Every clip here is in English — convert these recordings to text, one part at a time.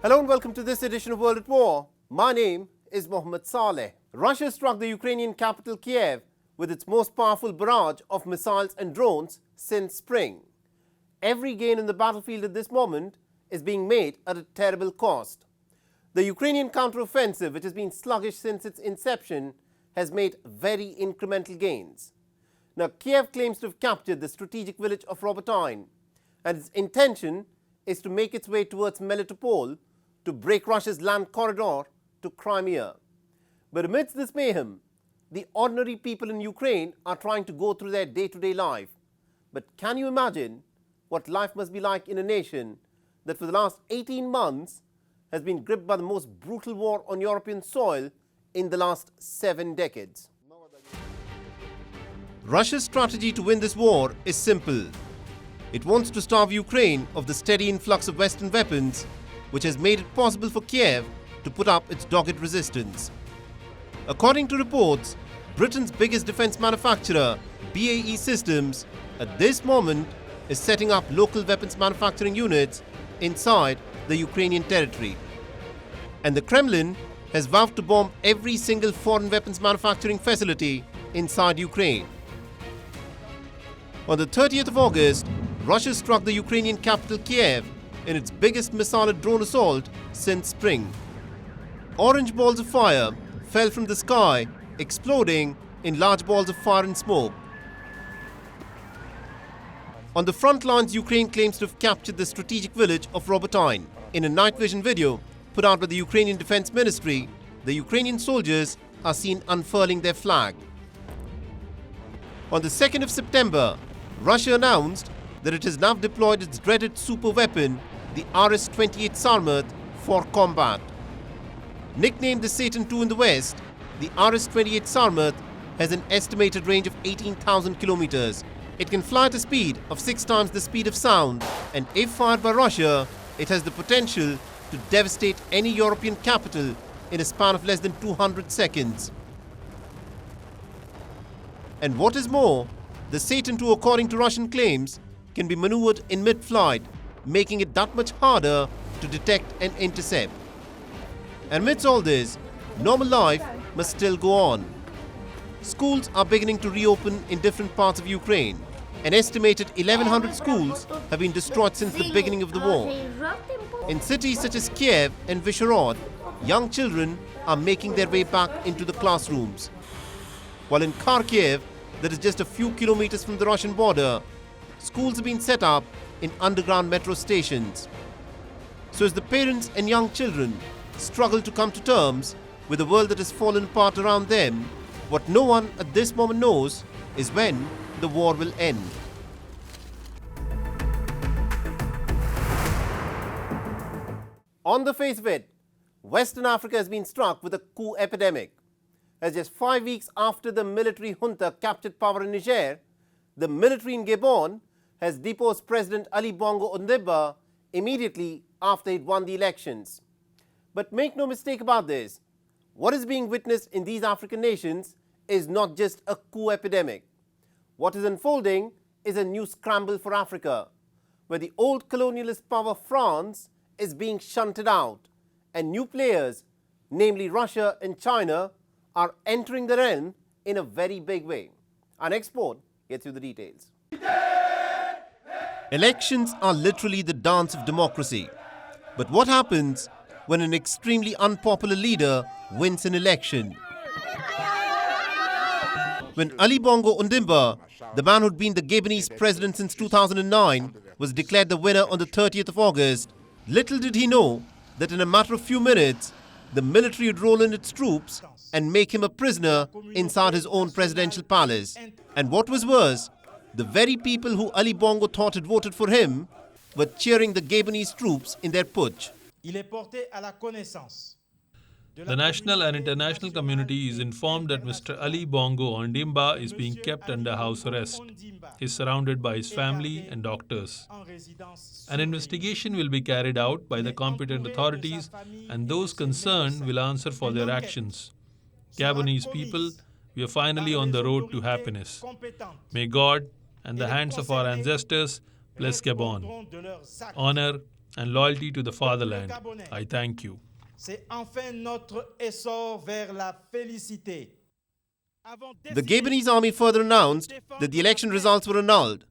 Hello and welcome to this edition of World at War. My name is Mohammed Saleh. Russia struck the Ukrainian capital Kiev with its most powerful barrage of missiles and drones since spring. Every gain in the battlefield at this moment is being made at a terrible cost. The Ukrainian counteroffensive, which has been sluggish since its inception, has made very incremental gains. Now, Kiev claims to have captured the strategic village of Robotyne, and its intention is to make its way towards Melitopol to break Russia's land corridor to Crimea. But amidst this mayhem, the ordinary people in Ukraine are trying to go through their day-to-day life. But can you imagine what life must be like in a nation that for the last 18 months has been gripped by the most brutal war on European soil in the last 7 decades? Russia's strategy to win this war is simple. It wants to starve Ukraine of the steady influx of Western weapons, which has made it possible for Kiev to put up its dogged resistance. According to reports, Britain's biggest defense manufacturer, BAE Systems, at this moment is setting up local weapons manufacturing units inside the Ukrainian territory. And the Kremlin has vowed to bomb every single foreign weapons manufacturing facility inside Ukraine. On the 30th of August, Russia struck the Ukrainian capital Kiev in its biggest missile and drone assault since spring. Orange balls of fire fell from the sky, exploding in large balls of fire and smoke. On the front lines, Ukraine claims to have captured the strategic village of Robotyne. In a night vision video put out by the Ukrainian Defense Ministry, the Ukrainian soldiers are seen unfurling their flag. On the 2nd of September, Russia announced that it has now deployed its dreaded super weapon, the RS-28 Sarmat, for combat. Nicknamed the Satan II in the West, the RS-28 Sarmat has an estimated range of 18,000 kilometers. It can fly at a speed of 6 times the speed of sound, and if fired by Russia, it has the potential to devastate any European capital in a span of less than 200 seconds. And what is more, the Satan II, according to Russian claims, can be maneuvered in mid-flight, making it that much harder to detect and intercept. And amidst all this, normal life must still go on. Schools are beginning to reopen in different parts of Ukraine. An estimated 1,100 schools have been destroyed since the beginning of the war. In cities such as Kiev and Vyshhorod, young children are making their way back into the classrooms. While in Kharkiv, that is just a few kilometers from the Russian border, schools have been set up in underground metro stations. So as the parents and young children struggle to come to terms with a world that has fallen apart around them, what no one at this moment knows is when the war will end. On the face of it, Western Africa has been struck with a coup epidemic. As just 5 weeks after the military junta captured power in Niger, the military in Gabon has deposed President Ali Bongo Ondimba immediately after he'd won the elections. But make no mistake about this, what is being witnessed in these African nations is not just a coup epidemic. What is unfolding is a new scramble for Africa, where the old colonialist power France is being shunted out, and new players, namely Russia and China, are entering the realm in a very big way. Our next report gets you the details. Elections are literally the dance of democracy. But what happens when an extremely unpopular leader wins an election? When Ali Bongo Ondimba, the man who'd been the Gabonese president since 2009, was declared the winner on the 30th of August, little did he know that in a matter of few minutes, the military would roll in its troops and make him a prisoner inside his own presidential palace. And what was worse, the very people who Ali Bongo thought had voted for him were cheering the Gabonese troops in their putsch. The national and international community is informed that Mr. Ali Bongo Ondimba is being kept under house arrest. He is surrounded by his family and doctors. An investigation will be carried out by the competent authorities, and those concerned will answer for their actions. Gabonese people, we are finally on the road to happiness. May God and the hands of our ancestors bless Gabon. Honor and loyalty to the fatherland. I thank you. C'est enfin notre essor vers la félicité. The Gabonese army further announced that the election results were annulled.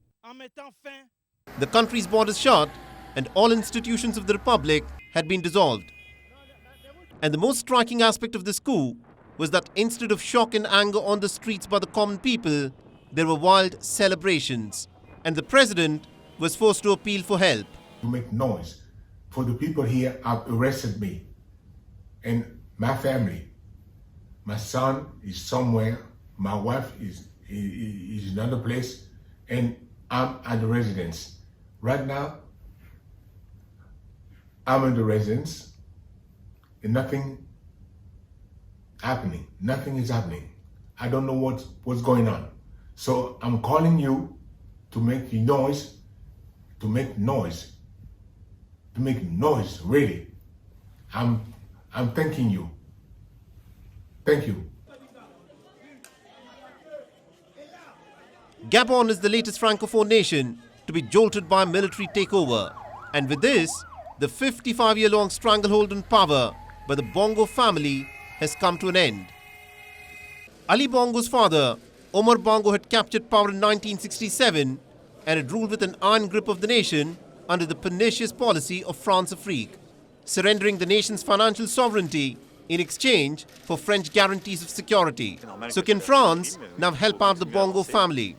The country's borders shut and all institutions of the republic had been dissolved. And the most striking aspect of this coup was that instead of shock and anger on the streets by the common people, there were wild celebrations. And the president was forced to appeal for help. To make noise for the people here have arrested me and my family. My son is somewhere, my wife is in another place, and I'm at the residence. Right now, I'm in the residence and nothing happening. Nothing is happening. I don't know what's going on. So I'm calling you to make noise, really. I'm thanking you. Thank you. Gabon is the latest francophone nation to be jolted by a military takeover. And with this, the 55-year-long stranglehold on power by the Bongo family has come to an end. Ali Bongo's father, Omar Bongo, had captured power in 1967 and had ruled with an iron grip of the nation under the pernicious policy of France-Afrique, surrendering the nation's financial sovereignty in exchange for French guarantees of security. So can France now help out the Bongo family?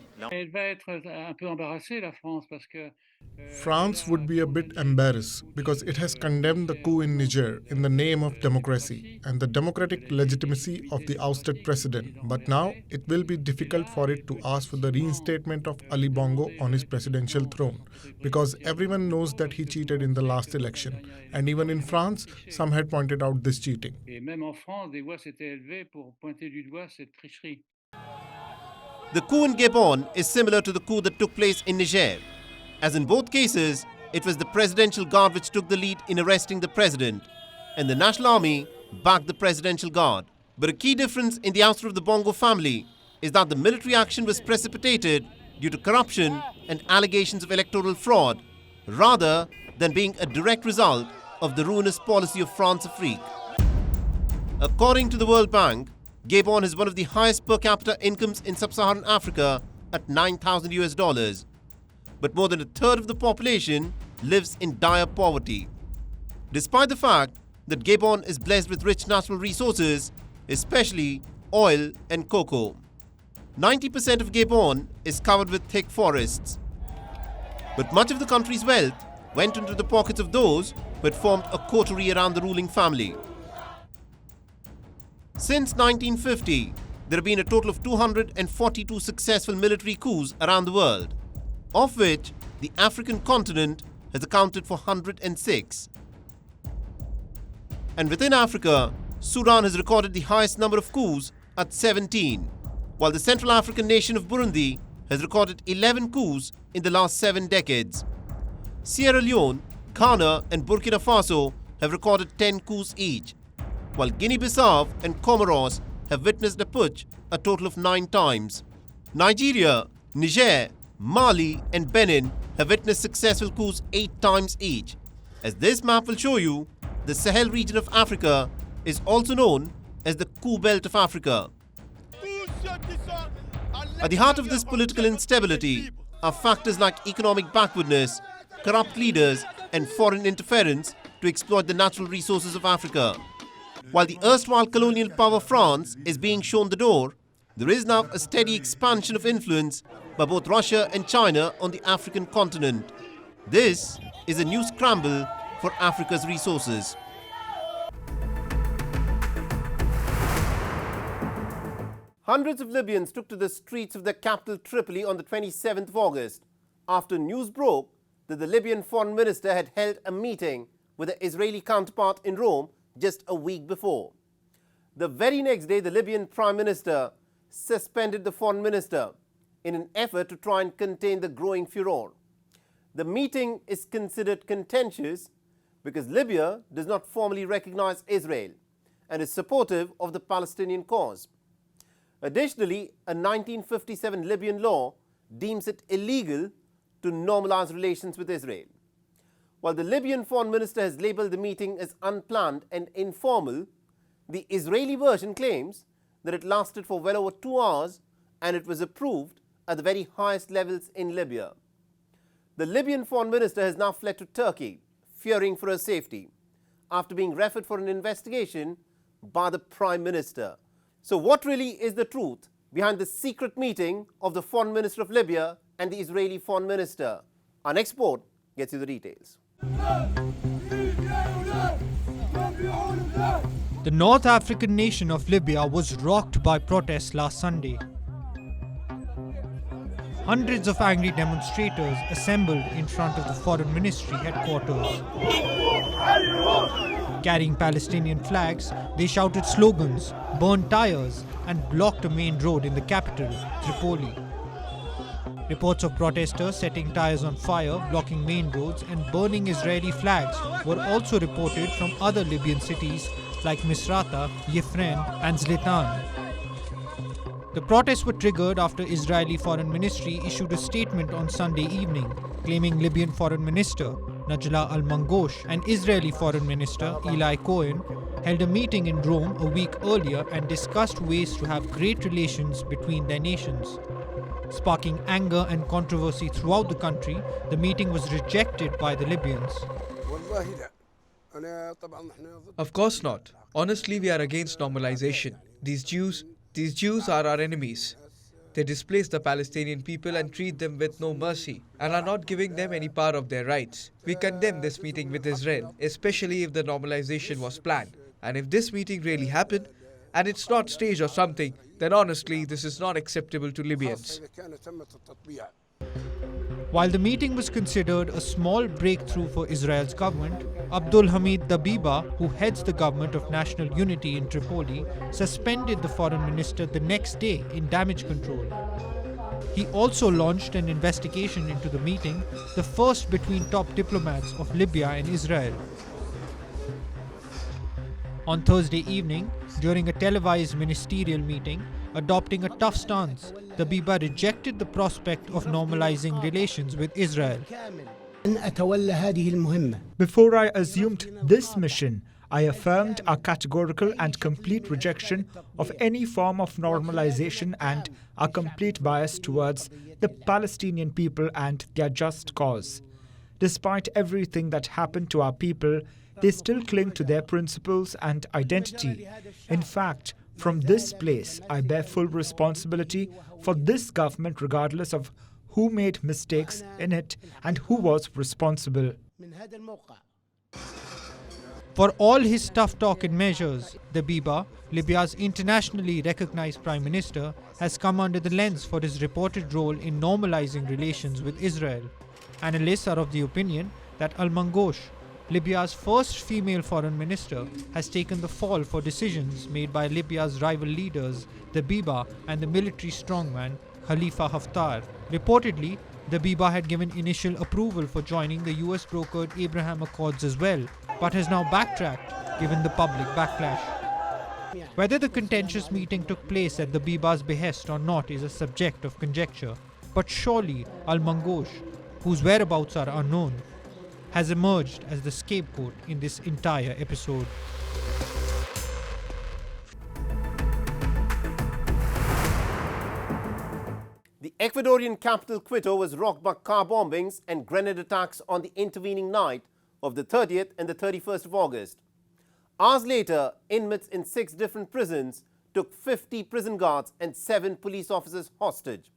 France would be a bit embarrassed because it has condemned the coup in Niger in the name of democracy and the democratic legitimacy of the ousted president. But now it will be difficult for it to ask for the reinstatement of Ali Bongo on his presidential throne because everyone knows that he cheated in the last election. And even in France, some had pointed out this cheating. The coup in Gabon is similar to the coup that took place in Niger. As in both cases, it was the Presidential Guard which took the lead in arresting the president, and the National Army backed the Presidential Guard. But a key difference in the ouster of the Bongo family is that the military action was precipitated due to corruption and allegations of electoral fraud, rather than being a direct result of the ruinous policy of France-Afrique. According to the World Bank, Gabon has one of the highest per capita incomes in sub-Saharan Africa at $9,000. But more than a third of the population lives in dire poverty. Despite the fact that Gabon is blessed with rich natural resources, especially oil and cocoa. 90% of Gabon is covered with thick forests. But much of the country's wealth went into the pockets of those who had formed a coterie around the ruling family. Since 1950, there have been a total of 242 successful military coups around the world, of which the African continent has accounted for 106. And within Africa, Sudan has recorded the highest number of coups at 17, while the Central African nation of Burundi has recorded 11 coups in the last 7 decades. Sierra Leone, Ghana and Burkina Faso have recorded 10 coups each, while Guinea-Bissau and Comoros have witnessed a putsch a total of 9 times. Nigeria, Niger, Mali and Benin have witnessed successful coups 8 times each. As this map will show you, the Sahel region of Africa is also known as the coup belt of Africa. At the heart of this political instability are factors like economic backwardness, corrupt leaders and foreign interference to exploit the natural resources of Africa. While the erstwhile colonial power France is being shown the door, there is now a steady expansion of influence by both Russia and China on the African continent. This is a new scramble for Africa's resources. Hundreds of Libyans took to the streets of the capital Tripoli on the 27th of August after news broke that the Libyan foreign minister had held a meeting with the Israeli counterpart in Rome just a week before. The very next day, the Libyan prime minister suspended the foreign minister in an effort to try and contain the growing furor. The meeting is considered contentious because Libya does not formally recognize Israel and is supportive of the Palestinian cause. Additionally, a 1957 Libyan law deems it illegal to normalize relations with Israel. While the Libyan foreign minister has labelled the meeting as unplanned and informal, the Israeli version claims that it lasted for well over 2 hours and it was approved at the very highest levels in Libya. The Libyan foreign minister has now fled to Turkey, fearing for her safety, after being referred for an investigation by the Prime Minister. So what really is the truth behind the secret meeting of the Foreign Minister of Libya and the Israeli Foreign Minister? Our next report gets you the details. The North African nation of Libya was rocked by protests last Sunday. Hundreds of angry demonstrators assembled in front of the Foreign Ministry headquarters. Carrying Palestinian flags, they shouted slogans, burned tires, and blocked a main road in the capital, Tripoli. Reports of protesters setting tires on fire, blocking main roads, and burning Israeli flags were also reported from other Libyan cities like Misrata, Yifren, and Zlatan. The protests were triggered after Israeli Foreign Ministry issued a statement on Sunday evening, claiming Libyan Foreign Minister Najla al-Mangosh and Israeli Foreign Minister Eli Cohen held a meeting in Rome a week earlier and discussed ways to have great relations between their nations. Sparking anger and controversy throughout the country, the meeting was rejected by the Libyans. Of course not. Honestly, we are against normalization. These Jews are our enemies. They displace the Palestinian people and treat them with no mercy and are not giving them any part of their rights. We condemn this meeting with Israel, especially if the normalization was planned. And if this meeting really happened, and it's not staged or something, then honestly, this is not acceptable to Libyans. While the meeting was considered a small breakthrough for Israel's government, Abdul Hamid Dabiba, who heads the government of national unity in Tripoli, suspended the foreign minister the next day in damage control. He also launched an investigation into the meeting, the first between top diplomats of Libya and Israel. On Thursday evening, during a televised ministerial meeting, adopting a tough stance, Dabiba rejected the prospect of normalizing relations with Israel. Before I assumed this mission, I affirmed a categorical and complete rejection of any form of normalization and a complete bias towards the Palestinian people and their just cause. Despite everything that happened to our people, they still cling to their principles and identity. In fact, from this place, I bear full responsibility for this government regardless of who made mistakes in it and who was responsible. For all his tough talk and measures, Dabiba, Libya's internationally recognized Prime Minister, has come under the lens for his reported role in normalizing relations with Israel. Analysts are of the opinion that al-Mangosh, Libya's first female foreign minister, has taken the fall for decisions made by Libya's rival leaders, Dabiba and the military strongman Khalifa Haftar. Reportedly, Dabiba had given initial approval for joining the US-brokered Abraham Accords as well, but has now backtracked given the public backlash. Whether the contentious meeting took place at Dabiba's behest or not is a subject of conjecture, but surely al-Mangosh, whose whereabouts are unknown, has emerged as the scapegoat in this entire episode. The Ecuadorian capital Quito was rocked by car bombings and grenade attacks on the intervening night of the 30th and the 31st of August. Hours later, inmates in 6 different prisons took 50 prison guards and 7 police officers hostage.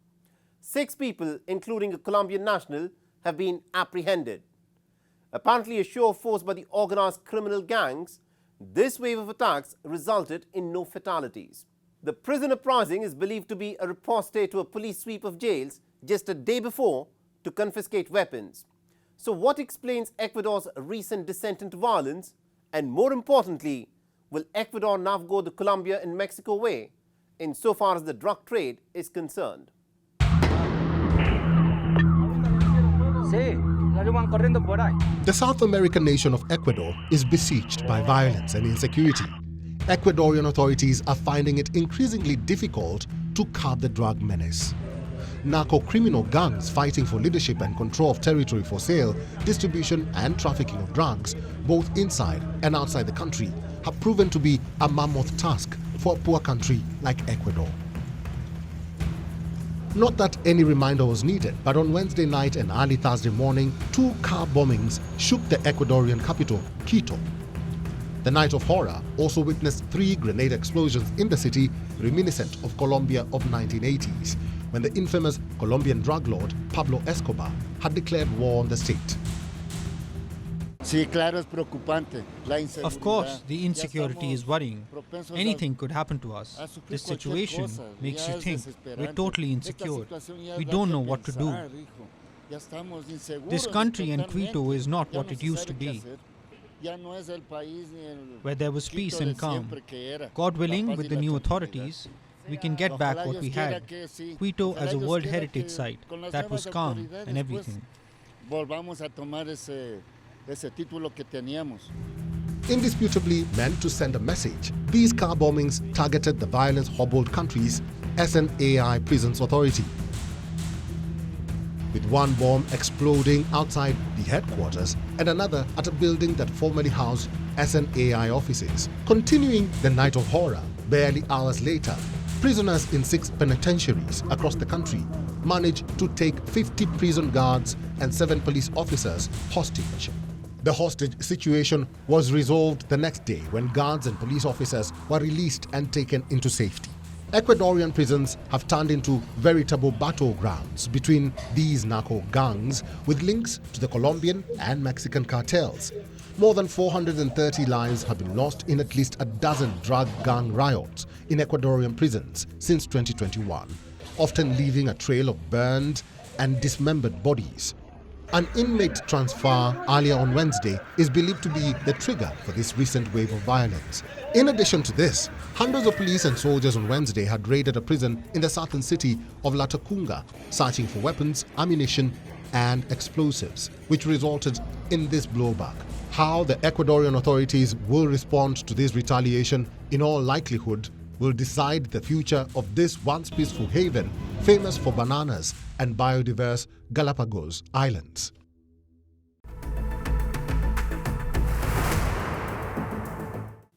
6 people, including a Colombian national, have been apprehended. Apparently a show of force by the organized criminal gangs, this wave of attacks resulted in no fatalities. The prison uprising is believed to be a riposte to a police sweep of jails just a day before to confiscate weapons. So what explains Ecuador's recent descent into violence? And more importantly, will Ecuador now go the Colombia and Mexico way insofar as the drug trade is concerned? The South American nation of Ecuador is besieged by violence and insecurity. Ecuadorian authorities are finding it increasingly difficult to curb the drug menace. narco-criminal gangs fighting for leadership and control of territory for sale, distribution and trafficking of drugs, both inside and outside the country, have proven to be a mammoth task for a poor country like Ecuador. Not that any reminder was needed, but on Wednesday night and early Thursday morning, 2 car bombings shook the Ecuadorian capital, Quito. The night of horror also witnessed 3 grenade explosions in the city, reminiscent of Colombia of 1980s, when the infamous Colombian drug lord Pablo Escobar had declared war on the state. Of course, the insecurity is worrying. Anything could happen to us. This situation makes you think we're totally insecure. We don't know what to do. This country and Quito is not what it used to be, where there was peace and calm. God willing, with the new authorities, we can get back what we had. Quito as a World Heritage Site, that was calm and everything. Indisputably meant to send a message, these car bombings targeted the violence-hobbled country's SNAI Prisons Authority, with one bomb exploding outside the headquarters and another at a building that formerly housed SNAI offices. Continuing the night of horror, barely hours later, prisoners in 6 penitentiaries across the country managed to take 50 prison guards and 7 police officers hostage. The hostage situation was resolved the next day when guards and police officers were released and taken into safety. Ecuadorian prisons have turned into veritable battlegrounds between these narco gangs with links to the Colombian and Mexican cartels. More than 430 lives have been lost in at least a dozen drug gang riots in Ecuadorian prisons since 2021, often leaving a trail of burned and dismembered bodies. An inmate transfer earlier on Wednesday is believed to be the trigger for this recent wave of violence. In addition to this, hundreds of police and soldiers on Wednesday had raided a prison in the southern city of La Tacunga, searching for weapons, ammunition, and explosives, which resulted in this blowback. How the Ecuadorian authorities will respond to this retaliation, in all likelihood, will decide the future of this once peaceful haven, famous for bananas and biodiverse Galapagos Islands.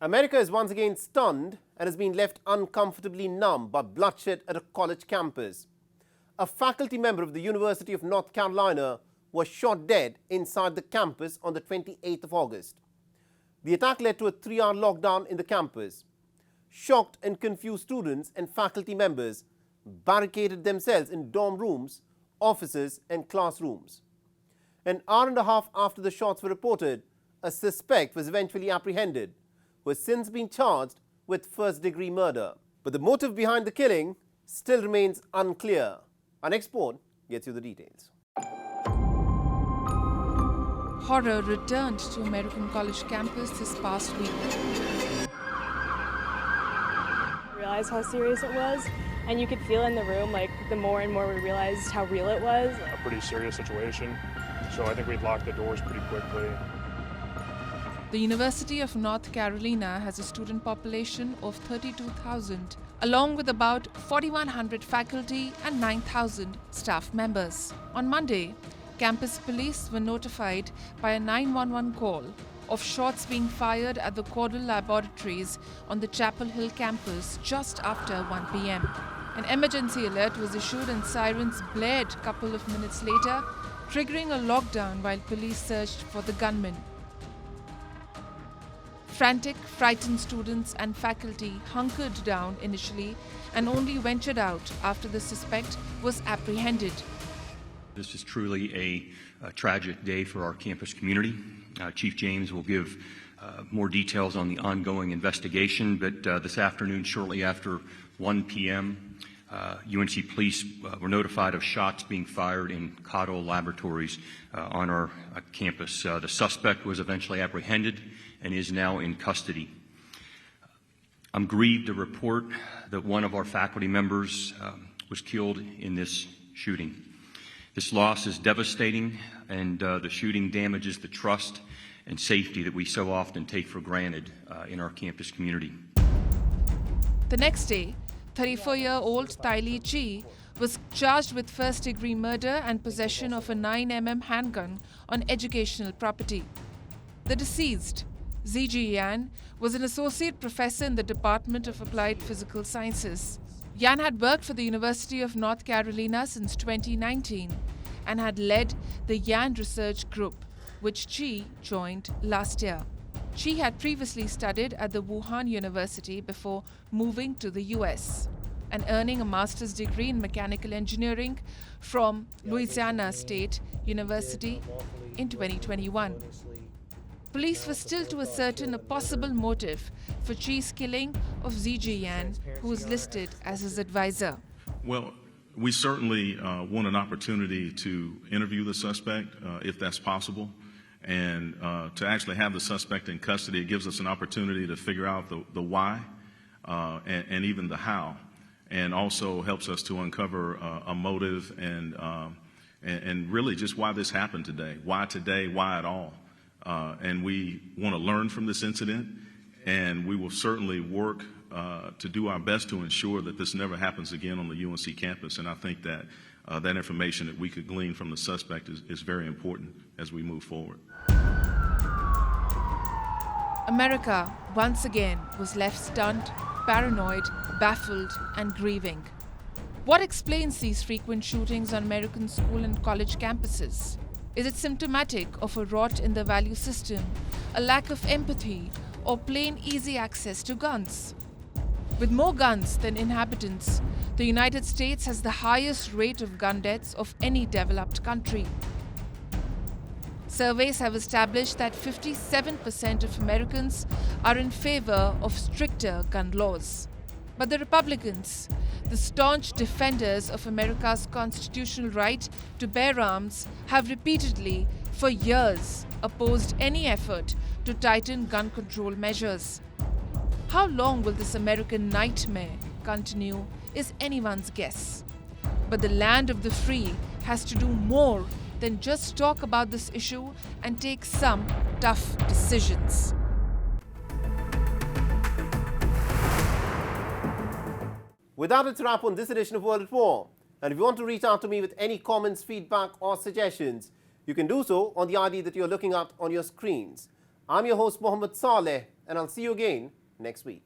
America is once again stunned and has been left uncomfortably numb by bloodshed at a college campus. A faculty member of the University of North Carolina was shot dead inside the campus on the 28th of August. The attack led to a 3-hour lockdown in the campus. Shocked and confused students and faculty members barricaded themselves in dorm rooms, offices and classrooms. An hour and a half after the shots were reported, a suspect was eventually apprehended, who has since been charged with first-degree murder. But the motive behind the killing still remains unclear. Our next report gets you the details. Horror returned to American college campus this past week. Realized how serious it was, and you could feel in the room, like, the more and more we realized how real it was. A pretty serious situation, so I think we'd locked the doors pretty quickly. The University of North Carolina has a student population of 32,000, along with about 4,100 faculty and 9,000 staff members. On Monday, campus police were notified by a 911 call of shots being fired at the Caudle Laboratories on the Chapel Hill campus just after 1 p.m. An emergency alert was issued and sirens blared a couple of minutes later, triggering a lockdown while police searched for the gunman. Frantic, frightened students and faculty hunkered down initially and only ventured out after the suspect was apprehended. This is truly a tragic day for our campus community. Chief James will give more details on the ongoing investigation, but this afternoon, shortly after 1 p.m., UNC police were notified of shots being fired in Caudle Laboratories on our campus. The suspect was eventually apprehended and is now in custody. I'm grieved to report that one of our faculty members was killed in this shooting. This loss is devastating, and the shooting damages the trust and safety that we so often take for granted in our campus community. The next day, 34-year-old Tylee Chi, was charged with first-degree murder and possession of a 9mm handgun on educational property. The deceased, Ziji Yan, was an associate professor in the Department of Applied Physical Sciences. Yan had worked for the University of North Carolina since 2019 and had led the Yan Research Group, which Chi joined last year. Chi had previously studied at the Wuhan University before moving to the US and earning a master's degree in mechanical engineering from Louisiana State University in 2021. Police were still to ascertain a possible motive for Chi's killing of Ziji Yan, who was listed as his advisor. Well, we certainly want an opportunity to interview the suspect, if that's possible. And to actually have the suspect in custody, it gives us an opportunity to figure out the why and even the how, and also helps us to uncover a motive and really just why this happened today. Why today? Why at all? And we want to learn from this incident, and we will certainly work to do our best to ensure that this never happens again on the UNC campus. And I think that that information that we could glean from the suspect is very important as we move forward. America, once again, was left stunned, paranoid, baffled, and grieving. What explains these frequent shootings on American school and college campuses? Is it symptomatic of a rot in the value system, a lack of empathy, or plain easy access to guns? With more guns than inhabitants, the United States has the highest rate of gun deaths of any developed country. Surveys have established that 57% of Americans are in favor of stricter gun laws. But the Republicans, the staunch defenders of America's constitutional right to bear arms, have repeatedly, for years, opposed any effort to tighten gun control measures. How long will this American nightmare continue is anyone's guess. But the land of the free has to do more than just talk about this issue and take some tough decisions. With that, it's a wrap on this edition of World at War. And if you want to reach out to me with any comments, feedback or suggestions, you can do so on the ID that you're looking at on your screens. I'm your host, Mohammed Saleh, and I'll see you again next week.